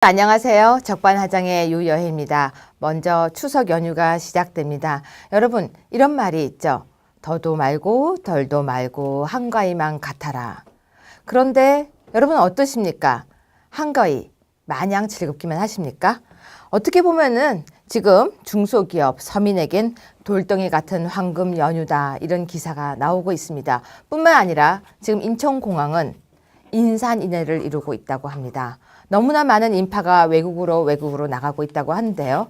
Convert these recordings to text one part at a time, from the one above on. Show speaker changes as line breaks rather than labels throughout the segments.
안녕하세요. 적반하장의 유여혜입니다. 먼저 추석 연휴가 시작됩니다. 여러분, 이런 말이 있죠. 더도 말고 덜도 말고 한가위만 같아라. 그런데 여러분 어떠십니까? 한가위 마냥 즐겁기만 하십니까? 어떻게 보면은 지금 중소기업 서민에겐 돌덩이 같은 황금 연휴다, 이런 기사가 나오고 있습니다. 뿐만 아니라 지금 인천공항은 인산인해를 이루고 있다고 합니다. 너무나 많은 인파가 외국으로 나가고 있다고 하는데요.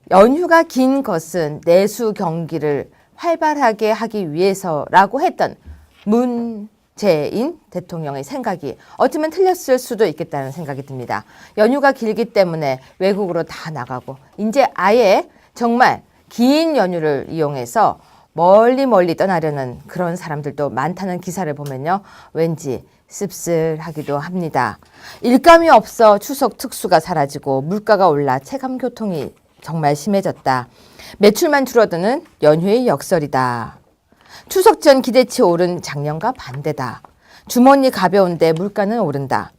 연휴가 긴 것은 내수 경기를 활발하게 하기 위해서라고 했던 문재인 대통령의 생각이 어쩌면 틀렸을 수도 있겠다는 생각이 듭니다. 연휴가 길기 때문에 외국으로 다 나가고 이제 아예 정말 긴 연휴를 이용해서 멀리 떠나려는 그런 사람들도 많다는 기사를 보면요. 왠지 씁쓸하기도 합니다. 일감이 없어 추석 특수가 사라지고 물가가 올라 체감 교통이 정말 심해졌다. 매출만 줄어드는 연휴의 역설이다. 추석 전 기대치 오른 작년과 반대다. 주머니 가벼운데 물가는 오른다.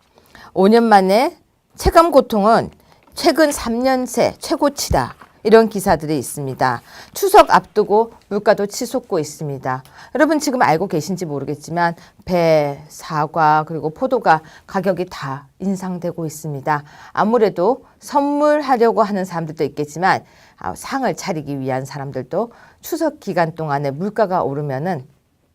5년 만에 체감 고통은 최근 3년 새 최고치다. 이런 기사들이 있습니다. 추석 앞두고 물가도 치솟고 있습니다. 여러분 지금 알고 계신지 모르겠지만 배, 사과 그리고 포도가 가격이 다 인상되고 있습니다. 아무래도 선물하려고 하는 사람들도 있겠지만 상을 차리기 위한 사람들도 추석 기간 동안에 물가가 오르면은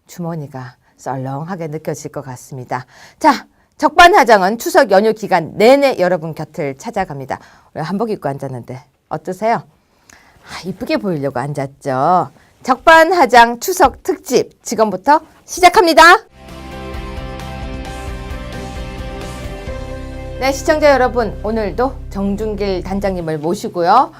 주머니가 썰렁하게 느껴질 것 같습니다. 자, 적반하장은 추석 연휴 기간 내내 여러분 곁을 찾아갑니다. 오늘 한복 입고 앉았는데 어떠세요? 이쁘게 보이려고 앉았죠. 적반하장 추석 특집 지금부터 시작합니다. 네, 시청자 여러분, 오늘도 정준길 단장님을 모시고요.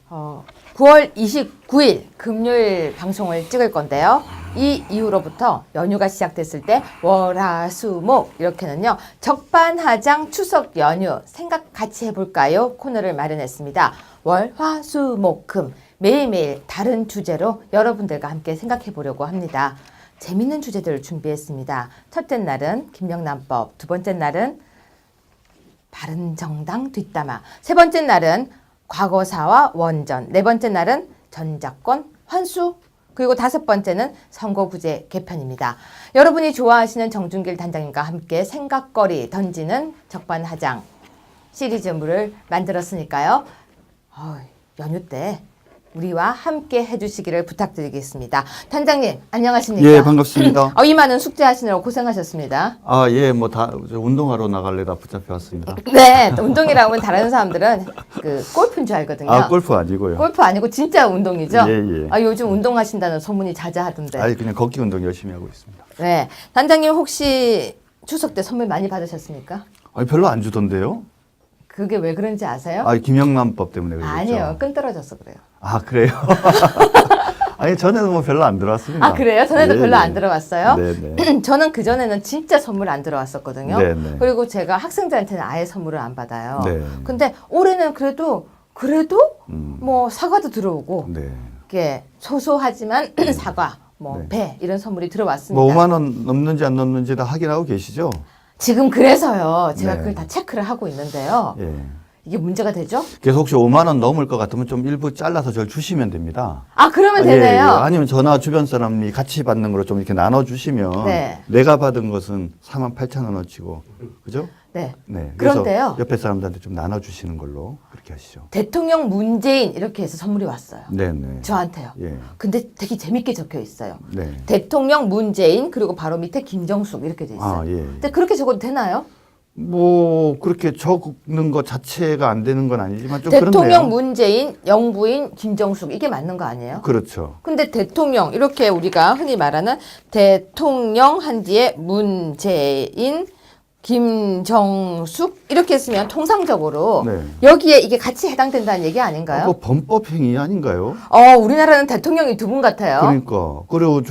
9월 29일 금요일 방송을 찍을 건데요. 이 이후로부터 연휴가 시작됐을 때 월화수목 이렇게는요, 적반하장 추석 연휴 생각 같이 해볼까요? 코너를 마련했습니다. 월화수목금 매일매일 다른 주제로 여러분들과 함께 생각해 보려고 합니다. 재밌는 주제들을 준비했습니다. 첫째 날은 김영란법, 두 번째 날은 바른정당 뒷담화, 세 번째 날은 과거사와 원전, 네 번째 날은 전작권 환수, 그리고 다섯 번째는 선거구제 개편입니다. 여러분이 좋아하시는 정준길 단장님과 함께 생각거리 던지는 적반하장 시리즈물을 만들었으니까요. 연휴 때 우리와 함께 해주시기를 부탁드리겠습니다. 단장님 안녕하십니까?
예, 반갑습니다.
이 많은 숙제하시느라 고생하셨습니다.
예, 뭐 다 운동하러 나갈래다 붙잡혀 왔습니다.
네, 운동이라고 하면 다른 사람들은 그 골프인 줄 알거든요.
골프 아니고요.
골프 아니고 진짜 운동이죠?
예.
요즘 운동하신다는 소문이 자자하던데.
그냥 걷기 운동 열심히 하고 있습니다.
네, 단장님 혹시 추석 때 선물 많이 받으셨습니까?
별로 안 주던데요?
그게 왜 그런지 아세요?
김영란법 때문에 그러겠죠.
아니에요, 끈 떨어져서 그래요.
그래요? 전에는 뭐 별로 안 들어왔습니다.
그래요? 전에도 별로 안 들어왔어요?
네네.
저는 그전에는 진짜 선물 안 들어왔었거든요.
네네.
그리고 제가 학생들한테는 아예 선물을 안 받아요.
네.
근데 올해는 그래도 뭐 사과도 들어오고,
네.
이게 소소하지만 사과,
네.
배 이런 선물이 들어왔습니다.
뭐 5만 원 넘는지 안 넘는지 다 확인하고 계시죠?
지금 그래서요. 제가
네.
그걸 다 체크를 하고 있는데요.
예.
이게 문제가 되죠?
그래서 혹시 5만 원 넘을 것 같으면 좀 일부 잘라서 절 주시면 됩니다.
그러면
예.
되네요.
아니면 저나 주변 사람이 같이 받는 걸로 좀 이렇게 나눠주시면
네.
내가 받은 것은 48,000원어치고 그죠?
네.
네. 그래서
그런데요.
옆에 사람들한테 좀 나눠주시는 걸로 그렇게 하시죠.
대통령 문재인 이렇게 해서 선물이 왔어요.
네네.
저한테요.
예.
근데 되게 재밌게 적혀 있어요.
네.
대통령 문재인 그리고 바로 밑에 김정숙 이렇게 돼 있어요.
예.
근데 그렇게 적어도 되나요?
뭐 그렇게 적는 것 자체가 안 되는 건 아니지만 좀
대통령
그렇네요.
문재인, 영부인, 김정숙 이게 맞는 거 아니에요?
그렇죠.
근데 대통령 이렇게 우리가 흔히 말하는 대통령 한 뒤에 문재인, 김정숙 이렇게 했으면 통상적으로
네.
여기에 이게 같이 해당된다는 얘기 아닌가요?
그거 범법 행위 아닌가요?
우리나라는 대통령이 두 분 같아요.
그러니까 그리고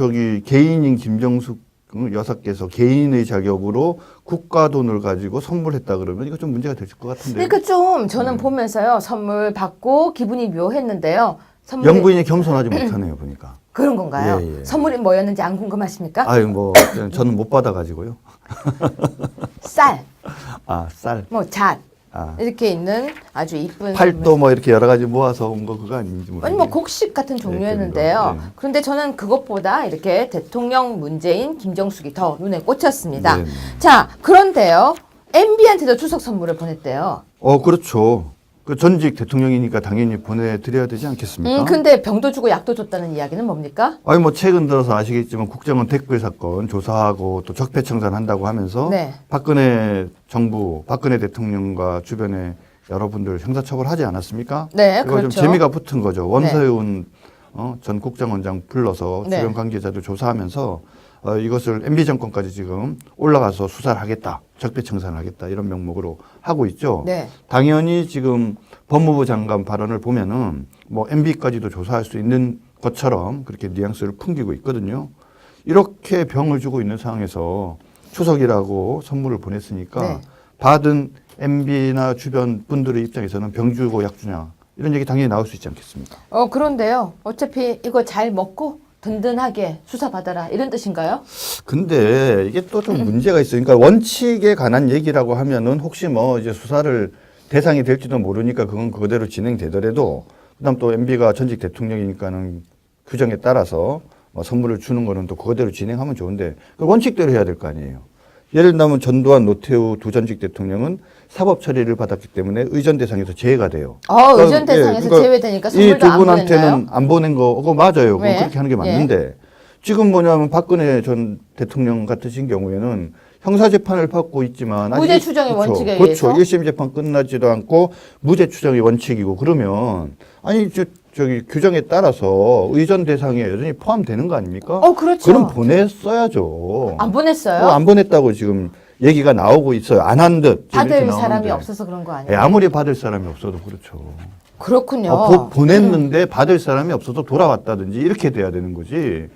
개인인 김정숙 여사께서 개인의 자격으로 국가 돈을 가지고 선물했다 그러면 이거 좀 문제가 될 것 같은데요.
그러니까 좀 저는 보면서요 선물 받고 기분이 묘했는데요. 선물이
영부인이 겸손하지 못하네요 보니까.
그런 건가요?
예.
선물이 뭐였는지 안 궁금하십니까?
뭐 저는 못 받아가지고요.
쌀,
쌀.
뭐 잣, 이렇게 있는 아주 이쁜
팔도 뭐 이렇게 여러 가지 모아서 온 거 그거 아닌지 모르겠네요.
아니 뭐 곡식 같은 종류였는데요.
네.
그런데 저는 그것보다 이렇게 대통령 문재인, 김정숙이 더 눈에 꽂혔습니다.
네.
자, 그런데요. MB한테도 추석 선물을 보냈대요.
그렇죠. 그 전직 대통령이니까 당연히 보내드려야 되지 않겠습니까?
근데 병도 주고 약도 줬다는 이야기는 뭡니까?
아니 뭐 최근 들어서 아시겠지만 국정원 댓글 사건 조사하고 또 적폐청산한다고 하면서
네.
박근혜 정부, 박근혜 대통령과 주변에 여러분들 형사처벌하지 않았습니까?
네,
이거
그렇죠.
좀 재미가 붙은 거죠. 원서윤 전 국정원장 불러서
네.
주변 관계자들 조사하면서 이것을 MB 정권까지 지금 올라가서 수사를 하겠다, 적폐청산을 하겠다 이런 명목으로 하고 있죠.
네.
당연히 지금 법무부 장관 발언을 보면은 뭐 MB까지도 조사할 수 있는 것처럼 그렇게 뉘앙스를 풍기고 있거든요. 이렇게 병을 주고 있는 상황에서 추석이라고 선물을 보냈으니까
네.
받은 MB나 주변 분들의 입장에서는 병 주고 약 주냐 이런 얘기 당연히 나올 수 있지 않겠습니까?
그런데요. 어차피 이거 잘 먹고 든든하게 수사받아라 이런 뜻인가요?
근데 이게 또 좀 문제가 있어요. 그러니까 원칙에 관한 얘기라고 하면은 혹시 뭐 이제 수사를 대상이 될지도 모르니까 그건 그대로 진행되더라도 그다음 또 MB가 전직 대통령이니까는 규정에 따라서 뭐 선물을 주는 거는 또 그거대로 진행하면 좋은데 그 원칙대로 해야 될 거 아니에요. 예를 들면 전두환, 노태우 두 전직 대통령은 사법 처리를 받았기 때문에 의전 대상에서 제외가 돼요.
의전 대상에서 제외되니까 선물도
이 두
안
분한테는
보냈나요?
안 보낸 거, 그거 맞아요.
왜?
그렇게 하는 게 맞는데 지금 뭐냐면 박근혜 전 대통령 같으신 경우에는 형사 재판을 받고 있지만 아직
무죄 추정의
그렇죠.
원칙에
그렇죠.
의해서
1심 재판 끝나지도 않고 무죄 추정의 원칙이고 그러면 아니 저기 규정에 따라서 의전 대상에 여전히 포함되는 거 아닙니까?
그렇죠.
그럼 보냈어야죠.
안 보냈어요?
안 보냈다고 지금 얘기가 나오고 있어요. 안 한 듯.
받을
이렇게
사람이
나오는데.
없어서 그런 거
예,
아니에요?
아무리 받을 사람이 없어도 그렇죠.
그렇군요.
보냈는데 받을 사람이 없어서 돌아왔다든지 이렇게 돼야 되는 거지.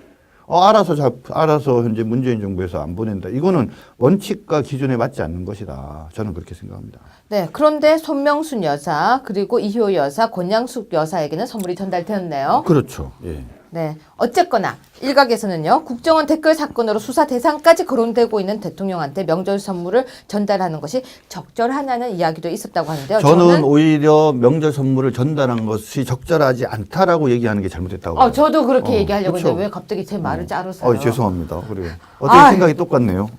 알아서 현재 문재인 정부에서 안 보낸다. 이거는 원칙과 기준에 맞지 않는 것이다. 저는 그렇게 생각합니다.
네, 그런데 손명순 여사 그리고 이효 여사, 권양숙 여사에게는 선물이 전달되었네요.
그렇죠. 예.
네, 어쨌거나 일각에서는요 국정원 댓글 사건으로 수사 대상까지 거론되고 있는 대통령한테 명절 선물을 전달하는 것이 적절하냐는 이야기도 있었다고 하는데요.
저는 오히려 명절 선물을 전달한 것이 적절하지 않다라고 얘기하는 게 잘못됐다고 봐요.
저도 그렇게 얘기하려고
그렇죠.
했는데 왜 갑자기 제 말을 자르세요?
죄송합니다. 그래요. 어떻게 생각이 똑같네요.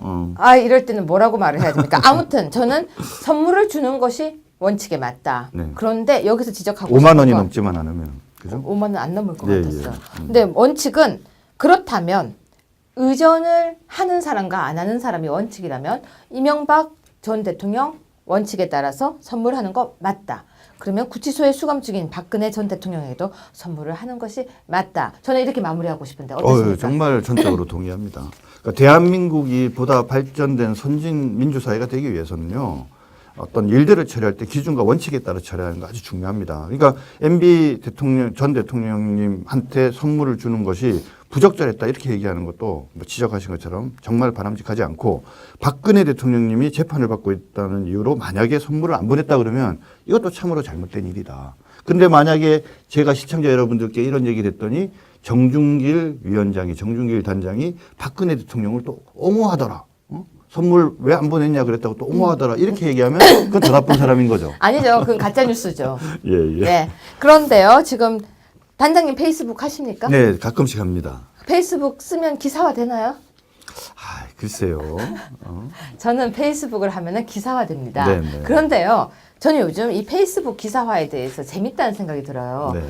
이럴 때는 뭐라고 말을 해야 됩니까? 아무튼 저는 선물을 주는 것이 원칙에 맞다.
네.
그런데 여기서 지적하고
5만 원이
싶은 건
넘지만 않으면. 그죠?
5만 원 안 넘을 것
예,
같았어요.
예.
근데 원칙은 그렇다면 의전을 하는 사람과 안 하는 사람이 원칙이라면 이명박 전 대통령 원칙에 따라서 선물하는 거 맞다. 그러면 구치소에 수감 중인 박근혜 전 대통령에게도 선물을 하는 것이 맞다. 저는 이렇게 마무리하고 싶은데 어떻습니까?
정말 전적으로 동의합니다. 그러니까 대한민국이 보다 발전된 선진 민주사회가 되기 위해서는요. 어떤 일들을 처리할 때 기준과 원칙에 따라 처리하는 거 아주 중요합니다. 그러니까 MB 전 대통령님한테 선물을 주는 것이 부적절했다 이렇게 얘기하는 것도 뭐 지적하신 것처럼 정말 바람직하지 않고 박근혜 대통령님이 재판을 받고 있다는 이유로 만약에 선물을 안 보냈다 그러면 이것도 참으로 잘못된 일이다. 근데 만약에 제가 시청자 여러분들께 이런 얘기를 했더니 정중길 단장이 박근혜 대통령을 또 옹호하더라. 선물 왜 안 보냈냐 그랬다고 또 옹호하더라. 이렇게 얘기하면 그건 더 나쁜 사람인 거죠.
아니죠. 그건 가짜 뉴스죠.
예.
네. 그런데요. 지금 단장님 페이스북 하십니까?
네, 가끔씩 합니다.
페이스북 쓰면 기사화 되나요?
글쎄요.
저는 페이스북을 하면은 기사화됩니다.
네네.
그런데요. 저는 요즘 이 페이스북 기사화에 대해서 재밌다는 생각이 들어요.
네.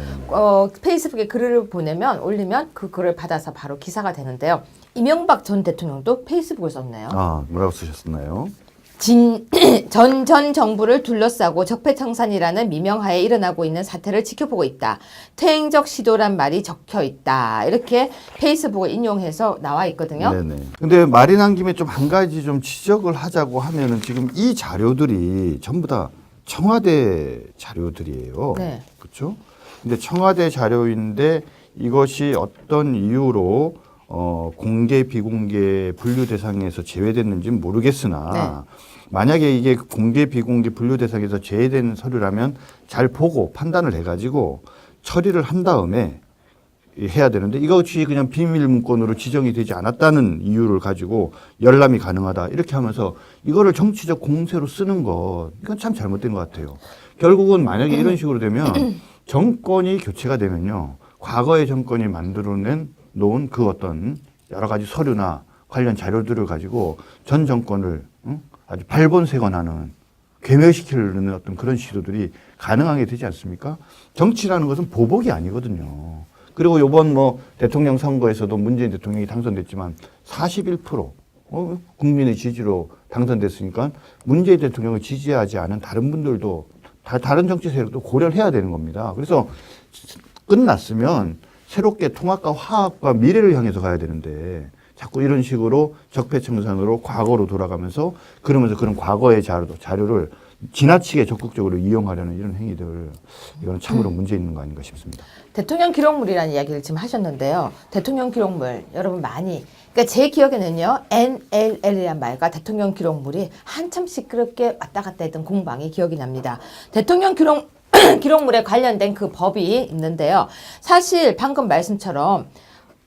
페이스북에 글을 올리면 그 글을 받아서 바로 기사가 되는데요. 이명박 전 대통령도 페이스북을 썼네요.
뭐라고 쓰셨나요?
전 정부를 둘러싸고 적폐청산이라는 미명하에 일어나고 있는 사태를 지켜보고 있다. 퇴행적 시도란 말이 적혀 있다. 이렇게 페이스북을 인용해서 나와 있거든요.
네네. 근데 말이 난 김에 좀 한 가지 좀 지적을 하자고 하면은 지금 이 자료들이 전부 다 청와대 자료들이에요.
네.
그렇죠? 근데 청와대 자료인데 이것이 어떤 이유로 공개 비공개 분류 대상에서 제외됐는지는 모르겠으나
네.
만약에 이게 공개 비공개 분류 대상에서 제외된 서류라면 잘 보고 판단을 해가지고 처리를 한 다음에 해야 되는데 이것이 그냥 비밀 문건으로 지정이 되지 않았다는 이유를 가지고 열람이 가능하다 이렇게 하면서 이거를 정치적 공세로 쓰는 것 이건 참 잘못된 것 같아요. 결국은 만약에 이런 식으로 되면 정권이 교체가 되면요. 과거의 정권이 만들어낸 놓은 그 어떤 여러 가지 서류나 관련 자료들을 가지고 전 정권을 아주 발본색원하는 괴멸시키려는 어떤 그런 시도들이 가능하게 되지 않습니까? 정치라는 것은 보복이 아니거든요. 그리고 이번 뭐 대통령 선거에서도 문재인 대통령이 당선됐지만 41% 국민의 지지로 당선됐으니까 문재인 대통령을 지지하지 않은 다른 분들도 다른 정치 세력도 고려를 해야 되는 겁니다. 그래서 끝났으면 새롭게 통합과 화합과 미래를 향해서 가야 되는데 자꾸 이런 식으로 적폐청산으로 과거로 돌아가면서 그러면서 그런 과거의 자료를 지나치게 적극적으로 이용하려는 이런 행위들 이거는 참으로 문제 있는 거 아닌가 싶습니다.
대통령 기록물이라는 이야기를 지금 하셨는데요. 대통령 기록물 여러분 많이 그러니까 제 기억에는요. NLL이란 말과 대통령 기록물이 한참 시끄럽게 왔다 갔다 했던 공방이 기억이 납니다. 대통령 기록물에 관련된 그 법이 있는데요. 사실 방금 말씀처럼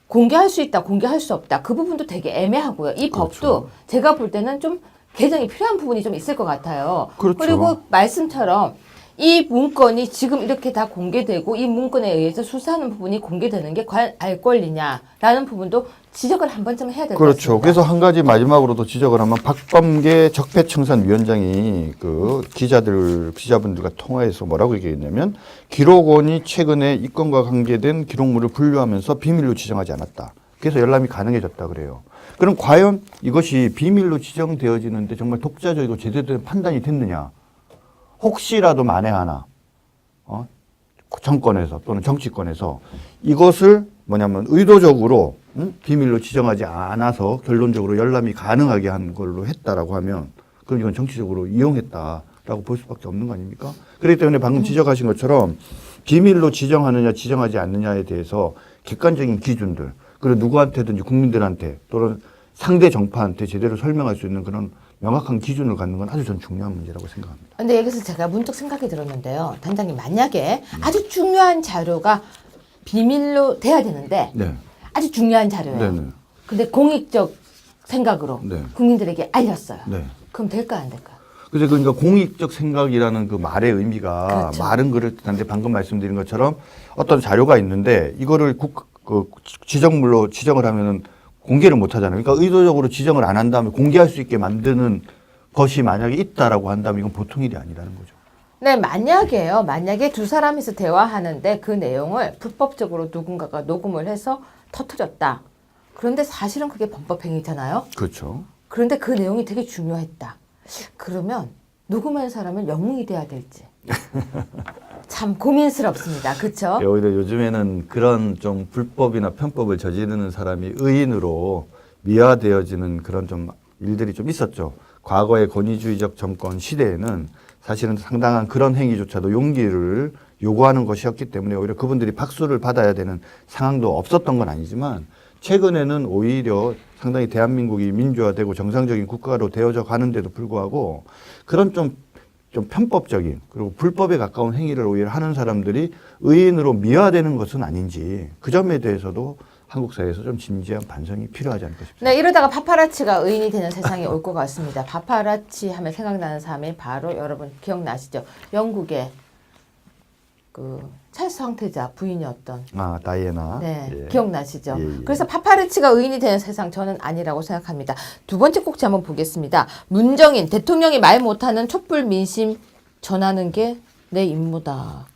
공개할 수 있다, 공개할 수 없다. 그 부분도 되게 애매하고요. 이 법도
그렇죠.
제가 볼 때는 좀 개정이 필요한 부분이 좀 있을 것 같아요.
그렇죠.
그리고 말씀처럼 이 문건이 지금 이렇게 다 공개되고 이 문건에 의해서 수사하는 부분이 공개되는 게 과연 알 권리냐라는 부분도 지적을 한 번쯤 해야 될 것
그렇죠.
같습니다.
그래서 한 가지 마지막으로도 지적을 하면 박범계 적폐청산위원장이 그 기자분들과 통화해서 뭐라고 얘기했냐면 기록원이 최근에 이 건과 관계된 기록물을 분류하면서 비밀로 지정하지 않았다. 그래서 열람이 가능해졌다 그래요. 그럼 과연 이것이 비밀로 지정되어지는데 정말 독자적이고 제대로 된 판단이 됐느냐? 혹시라도 만에 하나 정권에서 또는 정치권에서 이것을 뭐냐면 의도적으로 비밀로 지정하지 않아서 결론적으로 열람이 가능하게 한 걸로 했다라고 하면 그럼 이건 정치적으로 이용했다라고 볼 수밖에 없는 거 아닙니까? 그렇기 때문에 방금 지적하신 것처럼 비밀로 지정하느냐 지정하지 않느냐에 대해서 객관적인 기준들 그리고 누구한테든지 국민들한테 또는 상대 정파한테 제대로 설명할 수 있는 그런 명확한 기준을 갖는 건 아주 전 중요한 문제라고 생각합니다.
근데 여기서 제가 문득 생각이 들었는데요. 단장님 만약에 아주 중요한 자료가 비밀로 돼야 되는데
네.
아주 중요한 자료예요.
네네.
근데 공익적 생각으로
네.
국민들에게 알렸어요.
네.
그럼 될까 안 될까요?
그래서 그러니까 공익적 생각이라는 그 말의 의미가
그렇죠.
말은 그럴듯한데 방금 말씀드린 것처럼 어떤 자료가 있는데 이거를 지정물로 지정을 하면은 공개를 못 하잖아요. 그러니까 의도적으로 지정을 안 한 다음에 공개할 수 있게 만드는 것이 만약에 있다라고 한다면 이건 보통 일이 아니라는 거죠.
네, 만약에 두 사람이서 대화하는데 그 내용을 불법적으로 누군가가 녹음을 해서 터뜨렸다. 그런데 사실은 그게 범법행위잖아요.
그렇죠.
그런데 그 내용이 되게 중요했다. 그러면 녹음한 사람은 영웅이 돼야 될지. 참 고민스럽습니다. 그렇죠?
오히려 요즘에는 그런 좀 불법이나 편법을 저지르는 사람이 의인으로 미화되어지는 그런 좀 일들이 좀 있었죠. 과거의 권위주의적 정권 시대에는 사실은 상당한 그런 행위조차도 용기를 요구하는 것이었기 때문에 오히려 그분들이 박수를 받아야 되는 상황도 없었던 건 아니지만 최근에는 오히려 상당히 대한민국이 민주화되고 정상적인 국가로 되어져 가는데도 불구하고 그런 좀 편법적인 그리고 불법에 가까운 행위를 오히려 하는 사람들이 의인으로 미화되는 것은 아닌지 그 점에 대해서도 한국 사회에서 좀 진지한 반성이 필요하지 않을까 싶습니다.
네, 이러다가 파파라치가 의인이 되는 세상이 올 것 같습니다. 파파라치 하면 생각나는 사람이 바로 여러분 기억나시죠? 영국의 그 찰스 황태자 부인이었던
다이애나.
네,
예.
기억나시죠?
예, 예.
그래서 파파라치가 의인이 되는 세상 저는 아니라고 생각합니다. 두 번째 꼭지 한번 보겠습니다. 문정인 대통령이 말 못하는 촛불 민심 전하는 게 내 임무다.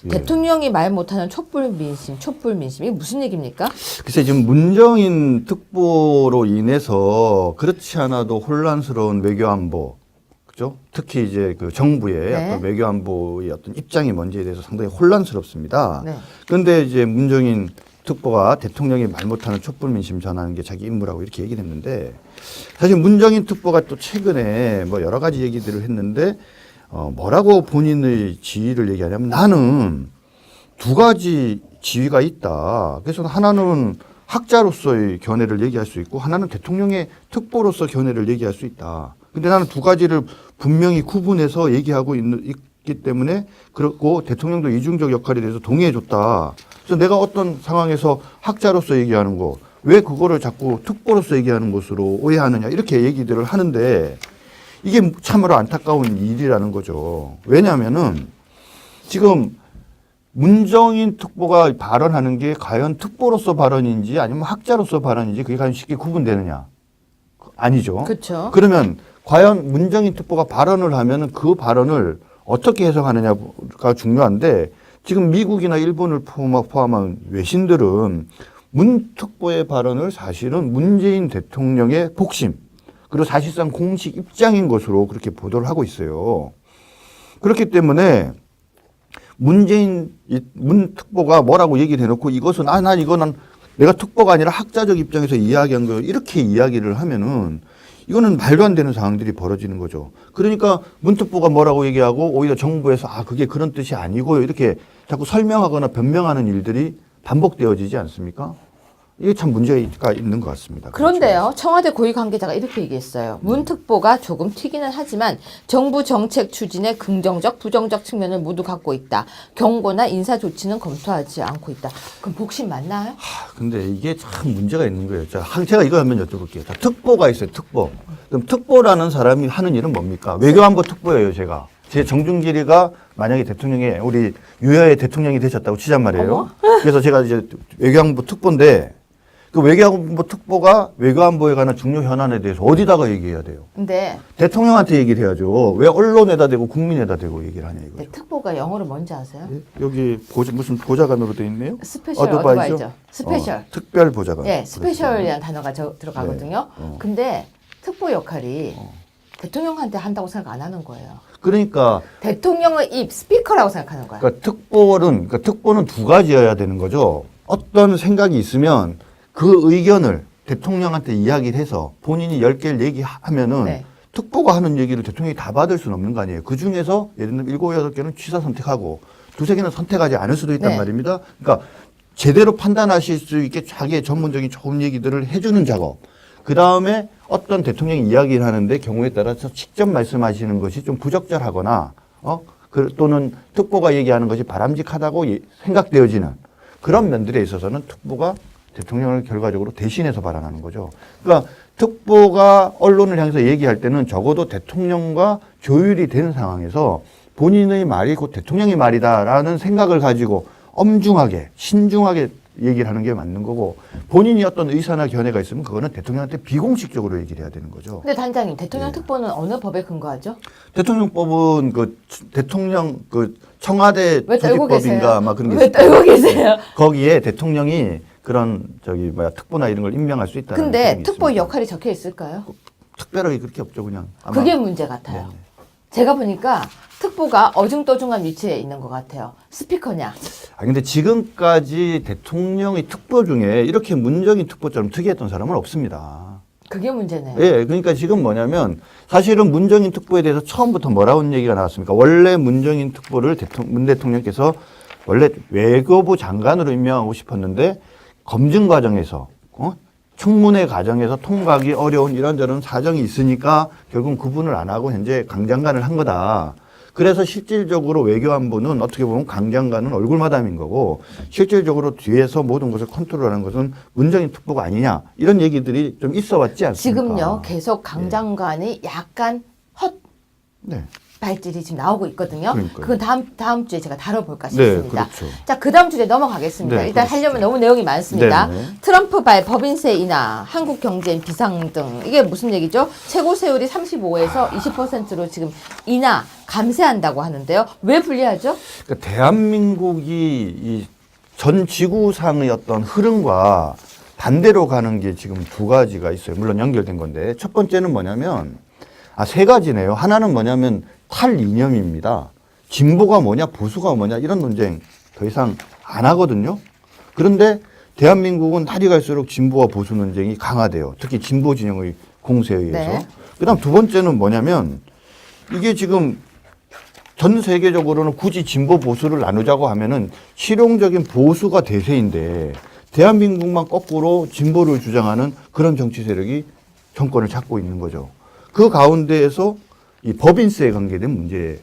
예.
대통령이 말 못하는 촛불 민심 이게 무슨 얘기입니까?
글쎄 지금 문정인 특보로 인해서 그렇지 않아도 혼란스러운 외교안보, 그죠? 특히 이제 그 정부의
네.
어떤 외교안보의 어떤 입장이 뭔지에 대해서 상당히 혼란스럽습니다.
네.
그런데 이제 문정인 특보가 대통령이 말 못하는 촛불 민심 전하는 게 자기 임무라고 이렇게 얘기를 했는데 사실 문정인 특보가 또 최근에 뭐 여러 가지 얘기들을 했는데 뭐라고 본인의 지위를 얘기하냐면 나는 두 가지 지위가 있다. 그래서 하나는 학자로서의 견해를 얘기할 수 있고 하나는 대통령의 특보로서 견해를 얘기할 수 있다. 근데 나는 두 가지를 분명히 구분해서 얘기하고 있기 때문에 그렇고 대통령도 이중적 역할에 대해서 동의해줬다. 그래서 내가 어떤 상황에서 학자로서 얘기하는 거 왜 그거를 자꾸 특보로서 얘기하는 것으로 오해하느냐 이렇게 얘기들을 하는데 이게 참으로 안타까운 일이라는 거죠. 왜냐하면은 지금 문정인 특보가 발언하는 게 과연 특보로서 발언인지 아니면 학자로서 발언인지 그게 과연 쉽게 구분되느냐? 아니죠.
그렇죠.
그러면 과연 문정인 특보가 발언을 하면은 그 발언을 어떻게 해석하느냐가 중요한데 지금 미국이나 일본을 포함한 외신들은 문 특보의 발언을 사실은 문재인 대통령의 복심 그리고 사실상 공식 입장인 것으로 그렇게 보도를 하고 있어요. 그렇기 때문에 문 특보가 뭐라고 얘기를 해놓고 이것은 난 이거는 내가 특보가 아니라 학자적 입장에서 이야기한 거 이렇게 이야기를 하면은 이거는 말도 안 되는 상황들이 벌어지는 거죠. 그러니까 문 특보가 뭐라고 얘기하고 오히려 정부에서 그게 그런 뜻이 아니고요 이렇게 자꾸 설명하거나 변명하는 일들이 반복되어지지 않습니까? 이게 참 문제가 있는 것 같습니다.
그런데요, 청와대 고위 관계자가 이렇게 얘기했어요. 문 특보가 조금 튀기는 하지만 정부 정책 추진에 긍정적, 부정적 측면을 모두 갖고 있다. 경고나 인사 조치는 검토하지 않고 있다. 그럼 복심 맞나요?
근데 이게 참 문제가 있는 거예요. 제가 이거 한번 여쭤볼게요. 특보가 있어요, 특보. 그럼 특보라는 사람이 하는 일은 뭡니까? 외교안보 특보예요, 제가. 제 정준길이가 만약에 대통령이 우리 유여의 대통령이 되셨다고 치잔 말이에요. 그래서 제가 이제 외교안보 특보인데 그 외교안보 특보가 외교안보에 관한 중요 현안에 대해서 어디다가 얘기해야 돼요?
근데
대통령한테 얘기를 해야죠. 왜 언론에다 대고 국민에다 대고 얘기를 하냐 이거죠.
특보가 영어로 뭔지 아세요?
예? 여기 무슨 보좌관으로 돼 있네요?
스페셜 어드바이저. 스페셜.
특별 보좌관.
네, 스페셜이라는 단어가 들어가거든요.
네.
근데 특보 역할이 대통령한테 한다고 생각 안 하는 거예요.
그러니까
대통령의 입, 스피커라고 생각하는 거예요.
그러니까 특보는 두 가지여야 되는 거죠. 어떤 생각이 있으면 그 의견을 대통령한테 이야기를 해서 본인이 10개를 얘기하면은
네.
특보가 하는 얘기를 대통령이 다 받을 수는 없는 거 아니에요. 그 중에서 예를 들면 7, 8개는 취사 선택하고 2-3개는 선택하지 않을 수도 있단
네.
말입니다. 그러니까 제대로 판단하실 수 있게 자기의 전문적인 좋은 얘기들을 해주는 작업. 그 다음에 어떤 대통령이 이야기를 하는데 경우에 따라서 직접 말씀하시는 것이 좀 부적절하거나, 또는 특보가 얘기하는 것이 바람직하다고 생각되어지는 그런 면들에 있어서는 특보가 대통령을 결과적으로 대신해서 발언하는 거죠. 그러니까 특보가 언론을 향해서 얘기할 때는 적어도 대통령과 조율이 된 상황에서 본인의 말이 곧 대통령의 말이다라는 생각을 가지고 엄중하게, 신중하게 얘기를 하는 게 맞는 거고 본인이 어떤 의사나 견해가 있으면 그거는 대통령한테 비공식적으로 얘기를 해야 되는 거죠.
근데 단장님, 대통령 특보는 어느 법에 근거하죠?
대통령법은 대통령 청와대
왜 떨고 계세요?
조직법인가 막 그런 게
왜 떨고 계세요?
거기에 대통령이 그런 특보나 이런 걸 임명할 수 있다는.
근데 특보 역할이 적혀 있을까요?
특별하게 그렇게 없죠, 그냥. 아마.
그게 문제 같아요. 제가 보니까 특보가 어중떠중한 위치에 있는 것 같아요. 스피커냐?
근데 지금까지 대통령의 특보 중에 이렇게 문정인 특보처럼 특이했던 사람은 없습니다.
그게 문제네요.
예, 그러니까 지금 뭐냐면 사실은 문정인 특보에 대해서 처음부터 뭐라고 얘기가 나왔습니까? 원래 문정인 특보를 문 대통령께서 원래 외교부 장관으로 임명하고 싶었는데 검증 과정에서 청문회 과정에서 통과하기 어려운 이런저런 사정이 있으니까 결국 구분을 안 하고 현재 강 장관을 한 거다. 그래서 실질적으로 외교안보는 어떻게 보면 강 장관은 얼굴마담인 거고 실질적으로 뒤에서 모든 것을 컨트롤하는 것은 문정인 특보가 아니냐 이런 얘기들이 좀 있어 왔지 않습니까?
지금요, 계속 강 장관이 약간 헛
네.
발질이 지금 나오고 있거든요.
그러니까요.
그건 다음 주에 제가 다뤄볼까 싶습니다.
네, 그렇죠.
자, 그 다음 주에 넘어가겠습니다.
네,
일단
그렇죠.
하려면 너무 내용이 많습니다.
네, 네.
트럼프 발 법인세 인하, 한국 경제 비상등. 이게 무슨 얘기죠? 최고 세율이 35에서 20%로 지금 인하, 감세한다고 하는데요. 왜 불리하죠?
그러니까 대한민국이 이 전 지구상의 어떤 흐름과 반대로 가는 게 지금 두 가지가 있어요. 물론 연결된 건데 첫 번째는 뭐냐면 세 가지네요. 하나는 뭐냐면 탈이념입니다. 진보가 뭐냐 보수가 뭐냐 이런 논쟁 더 이상 안 하거든요. 그런데 대한민국은 날이 갈수록 진보와 보수 논쟁이 강화돼요. 특히 진보 진영의 공세에 의해서.
네.
그다음 두 번째는 뭐냐면 이게 지금 전 세계적으로는 굳이 진보 보수를 나누자고 하면은 실용적인 보수가 대세인데 대한민국만 거꾸로 진보를 주장하는 그런 정치 세력이 정권을 잡고 있는 거죠. 그 가운데에서 이 법인세에 관계된 문제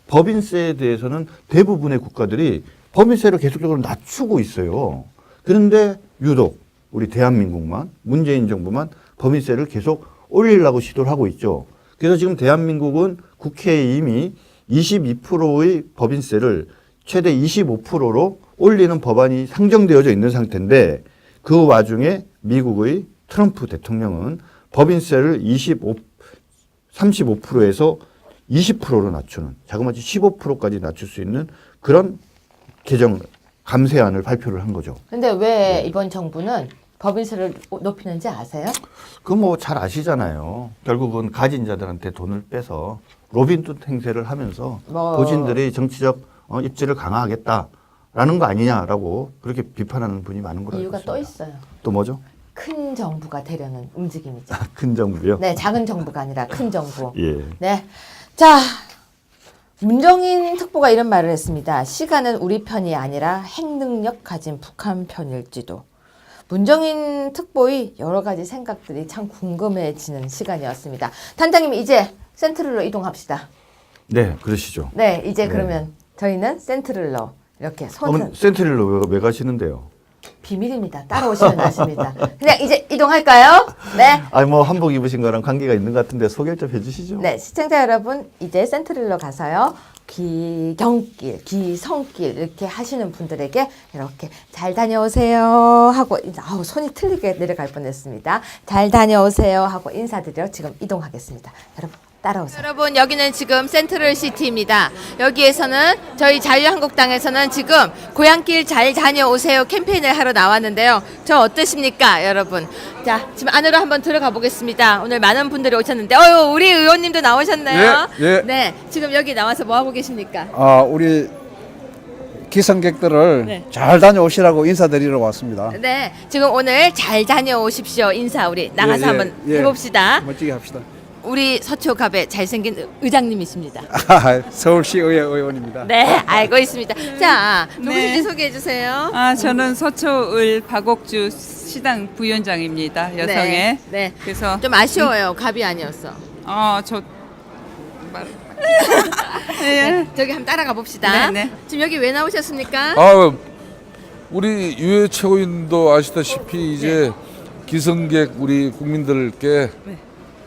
법인세에 대해서는 대부분의 국가들이 법인세를 계속적으로 낮추고 있어요. 그런데 유독 우리 대한민국만, 문재인 정부만 법인세를 계속 올리려고 시도를 하고 있죠. 그래서 지금 대한민국은 국회에 이미 22%의 법인세를 최대 25%로 올리는 법안이 상정되어져 있는 상태인데, 그 와중에 미국의 트럼프 대통령은 법인세를 35%에서 20%로 낮추는, 자그마치 15%까지 낮출 수 있는 그런 개정 감세안을 발표를 한 거죠.
근데 왜 이번 정부는 법인세를 높이는지 아세요?
그 뭐 잘 아시잖아요. 결국은 가진 자들한테 돈을 빼서 로빈훗 행세를 하면서 도진들의 정치적 입지를 강화하겠다라는 거 아니냐라고 그렇게 비판하는 분이 많은 걸로 알고
이유가
있습니다.
또 있어요.
또 뭐죠?
큰 정부가 되려는 움직임이죠.
큰 정부요?
네, 작은 정부가 아니라 큰 정부.
예.
네. 자, 문정인 특보가 이런 말을 했습니다. 시간은 우리 편이 아니라 핵능력 가진 북한 편일지도. 문정인 특보의 여러 가지 생각들이 참 궁금해지는 시간이었습니다. 단장님, 이제 센트럴로 이동합시다.
네, 그러시죠.
네, 이제
네.
그러면 저희는 센트럴로 이렇게
어머니, 센트럴로 왜 가시는데요?
비밀입니다. 따라오시면 아십니다. 그냥 이제 이동할까요? 네.
아니 뭐 한복 입으신 거랑 관계가 있는 것 같은데 소개를 좀 해주시죠.
네, 시청자 여러분, 이제 센트럴로 가서요. 기경길, 기성길 이렇게 하시는 분들에게 이렇게 잘 다녀오세요 하고, 아우 손이 틀리게 내려갈 뻔했습니다. 잘 다녀오세요 하고 인사드려 지금 이동하겠습니다. 여러분 따라오세요. 여러분, 여기는 지금 센트럴 시티입니다. 여기에서는 저희 자유한국당에서는 지금 고향길 잘 다녀오세요 캠페인을 하러 나왔는데요. 저 어떠십니까, 여러분? 자, 지금 안으로 한번 들어가 보겠습니다. 오늘 많은 분들이 오셨는데, 우리 의원님도 나오셨네요.
예, 예.
네, 지금 여기 나와서 뭐 하고 계십니까?
우리 기성객들을
네.
잘 다녀오시라고 인사드리러 왔습니다.
네, 지금 오늘 잘 다녀오십시오 인사 우리 나가서 한번 해봅시다.
멋지게 합시다.
우리 서초갑의 잘생긴 의장님이십니다.
서울시 의회 의원입니다.
네, 알고 있습니다. 자, 누구신지
네.
소개해 주세요.
저는 서초을 박옥주 시당 부위원장입니다. 여성의.
네, 네.
그래서
좀 아쉬워요. 갑이 아니었어.
저 네.
저기 한번 따라가 봅시다.
네, 네.
지금 여기 왜 나오셨습니까?
우리 유해 최고인도 아시다시피 이제 기성객 우리 국민들께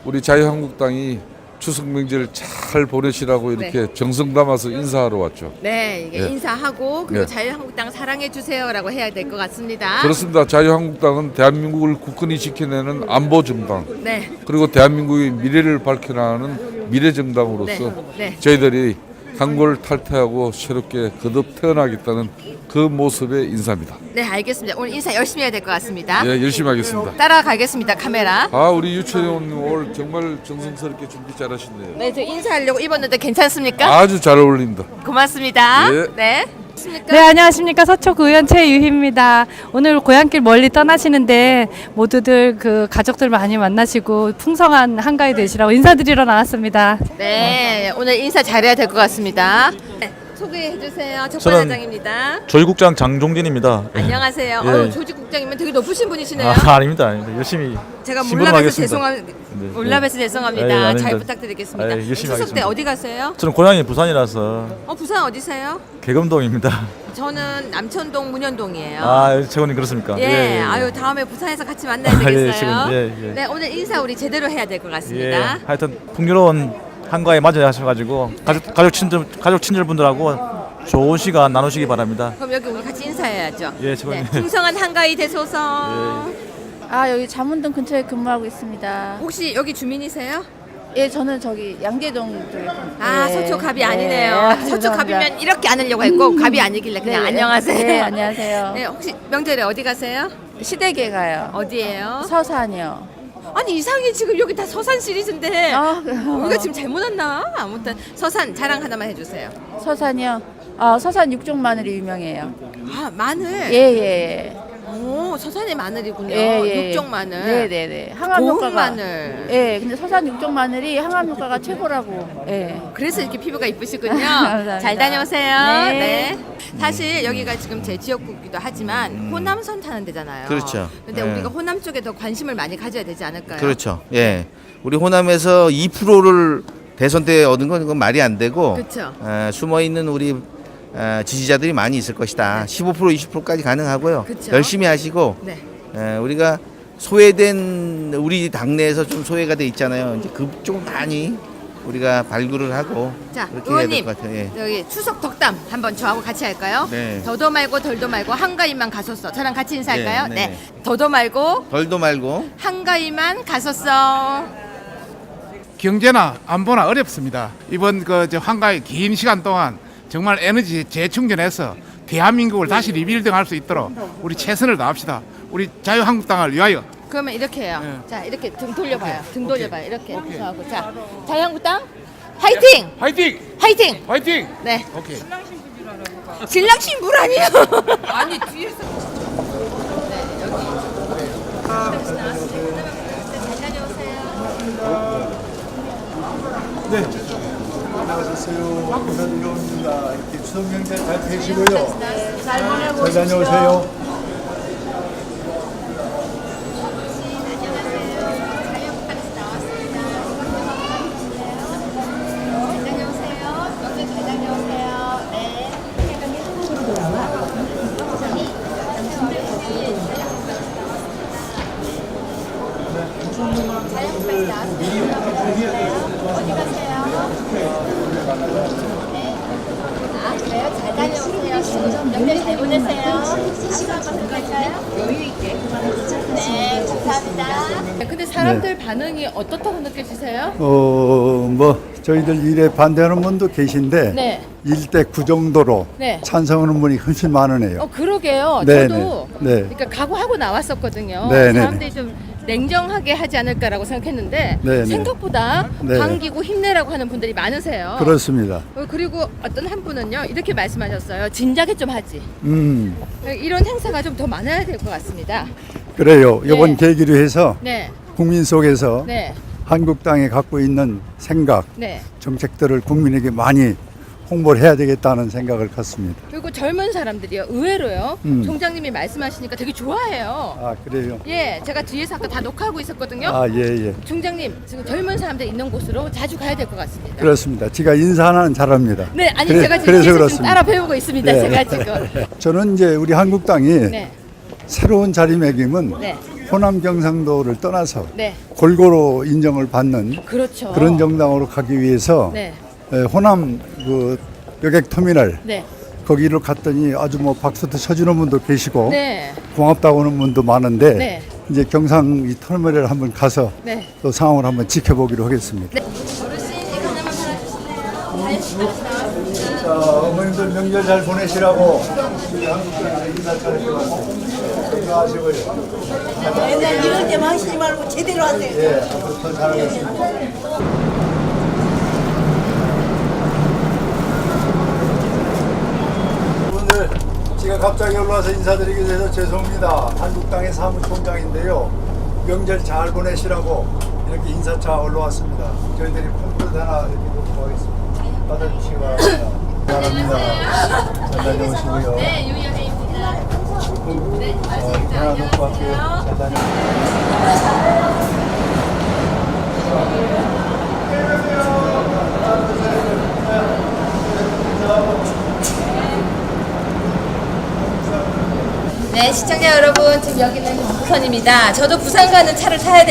우리 자유한국당이 추석 명절 잘 보내시라고 이렇게 정성 담아서 인사하러 왔죠.
네, 이게
예.
인사하고 그리고
예.
자유한국당 사랑해 주세요라고 해야 될 것 같습니다.
그렇습니다. 자유한국당은 대한민국을 굳건히 지켜내는 안보 정당,
네.
그리고 대한민국의 미래를 밝혀나가는 미래 정당으로서
네.
저희들이 한골 탈퇴하고 새롭게 거듭 태어나겠다는 그 모습의 인사입니다.
네, 알겠습니다. 오늘 인사 열심히 해야 될 것 같습니다.
예, 열심히 하겠습니다.
따라가겠습니다. 카메라.
우리 유채 의원님 오늘 정말 정성스럽게 준비 잘하셨네요.
네, 저 인사하려고 입었는데 괜찮습니까?
아주 잘 어울린다.
고맙습니다.
예.
네.
네, 안녕하십니까. 서초구의원 최유희입니다. 오늘 고향길 멀리 떠나시는데 모두들 그 가족들 많이 만나시고 풍성한 한가위 되시라고 인사드리러 나왔습니다.
네, 오늘 인사 잘해야 될 것 같습니다. 네, 소개해 주세요.
저는
적반하장입니다.
조위국장 장종진입니다.
안녕하세요.
예.
조직국장이면 되게 높으신 분이시네요.
아닙니다. 열심히
제가
신분을
몰라봬서
하겠습니다.
몰라봬서 죄송합니다.
예, 아닙니다.
잘 부탁드리겠습니다.
예, 열심히
추석 때
하겠습니다.
어디 가세요?
저는 고향이 부산이라서
부산 어디세요?
개검동입니다.
저는 남천동 문현동이에요.
최고님 그렇습니까?
예, 아유 다음에 부산에서 같이 만나야 되겠어요.
지금, 예.
네, 오늘 인사 우리 제대로 해야 될 것 같습니다.
하여튼 풍요로운 한가에 맞이하셔가지고 가족 친절분들하고 좋은 시간 나누시기 바랍니다.
그럼 여기 우리 같이 인사해야죠.
예, 최고님.
풍성한 한가위 되소서.
여기 잠원동 근처에 근무하고 있습니다.
혹시 여기 주민이세요?
예, 저는 저기 양재동 쪽에.
서초갑이 아니네요. 서초갑이면 이렇게 안으려고 했고 갑이 아니길래 그냥 안녕하세요.
네, 안녕하세요.
네, 혹시 명절에 어디 가세요?
시댁에 가요.
어디예요?
서산이요.
아니 이상해, 지금 여기 다 서산 시리즈인데
그래요?
우리가 지금 잘못 왔나? 아무튼 서산 자랑 하나만 해주세요.
서산이요. 서산 육종 마늘이 유명해요.
마늘.
예.
오, 서산의 마늘이군요.
예.
육종 마늘.
네네네. 항암
고운
효과가.
마늘.
예, 근데 서산 육종 마늘이 항암 효과가 최고라고. 예.
그래서 이렇게 피부가 이쁘시군요.
감사합니다.
잘 다녀오세요.
네.
네. 사실 여기가 지금 제 지역구기도 하지만 호남선 타는 데잖아요.
그렇죠.
근데
예.
우리가 호남 쪽에 더 관심을 많이 가져야 되지 않을까요?
그렇죠. 예. 우리 호남에서 2%를 대선 때 얻은 건 그건 말이 안 되고
그쵸.
숨어 있는 우리 지지자들이 많이 있을 것이다. 15% 20%까지 가능하고요.
그쵸.
열심히 하시고
네.
우리가 소외된 우리 당내에서 좀 소외가 돼 있잖아요. 이제 그쪽 많이 우리가 발굴을 하고
자,
그렇게 해야 될
의원님
것 같아요. 예.
여기 추석 덕담 한번 저하고 같이 할까요?
네.
더도 말고 덜도 말고 한가위만 갔었어. 저랑 같이 인사할까요?
네,
네.
네.
더도 말고
덜도 말고
한가위만 갔었어.
경제나 안보나 어렵습니다. 이번 저 한가위 긴 시간 동안 정말 에너지 재충전해서 대한민국을 다시 리빌딩할 수 있도록 우리 최선을 다합시다. 우리 자유한국당을 위하여.
그러면 이렇게 해요.
네.
자, 이렇게 등 돌려봐요. 등 돌려봐요. 이렇게 저하고. 자, 자유한국당 화이팅!
화이팅!
화이팅!
화이팅!
네.
오케이.
신랑 신부라니요
아니 뒤에서
안녕하세요. 인사드립니다. 이렇게 추석 명절 잘 되시고요. 잘 다녀오세요.
명절 잘 보내세요. 식사 한번 갈까요? 여유 있게. 네, 감사합니다.
근데 사람들 반응이 어떻다고 느껴지세요?
뭐 저희들 일에 반대하는 분도 계신데
네.
1대9 정도로
네.
찬성하는 분이 훨씬 많으네요.
그러게요.
네,
저도
네, 네.
그러니까 각오하고 나왔었거든요.
네, 네,
사람들이 좀 냉정하게 하지 않을까라고 생각했는데
네, 네.
생각보다
네.
반기고 힘내라고 하는 분들이 많으세요.
그렇습니다.
그리고 어떤 한 분은요 이렇게 말씀하셨어요. 진작에 좀 하지.
음,
이런 행사가 좀 더 많아야 될 것 같습니다.
그래요.
네.
이번 계기로 해서
네,
국민 속에서
네,
한국당이 갖고 있는 생각,
네.
정책들을 국민에게 많이 홍보를 해야 되겠다는 생각을 갖습니다.
그리고 젊은 사람들이요 의외로요
음.
총장님이 말씀하시니까 되게 좋아해요.
아, 그래요?
예, 제가 뒤에서 아까 다 녹화하고 있었거든요.
아, 예, 예.
총장님 지금 젊은 사람들 있는 곳으로 자주 가야 될 것 같습니다.
그렇습니다. 제가 인사는 잘합니다.
네, 아니
그래-
제가 지금
그래서
뒤에서 좀
그렇습니다.
따라 배우고 있습니다.
네.
제가 지금.
저는 이제 우리 한국당이
네,
새로운 자리매김은
네,
호남 경상도를 떠나서
네,
골고루 인정을 받는
그렇죠.
그런 정당으로 가기 위해서
네,
호남 그 여객 터미널
네,
거기를 갔더니 아주 뭐 박수도 쳐주는 분도 계시고
네,
고맙다고 하는 분도 많은데
네,
이제 경상 이 터미널에 한번 가서
네.
또 상황을 한번 지켜보기로 하겠습니다. 자, 어머님들 명절 잘 보내시라고 우리 한국당에서 인사 잘해주고 건강하시고요.
이럴 때 마시지 말고 제대로 하세요.
예, 앞으로 더 잘하겠습니다. 오늘 제가 갑자기 올라와서 인사드리게 돼서 죄송합니다. 한국당의 사무총장인데요. 명절 잘 보내시라고 이렇게 인사차 올라왔습니다. 저희들이 콩쿠르 하나 이렇게 놓고 가겠습니다. 받아주시기 바랍니다. 감사합니다. 잘 다녀오시고요.
네, 유여해입니다. 네,
하나 놓고 갈게요. 잘 다녀오세요.
네, 시청자 여러분, 지금 여기는 부산입니다. 저도 부산 가는 차를 타야 돼.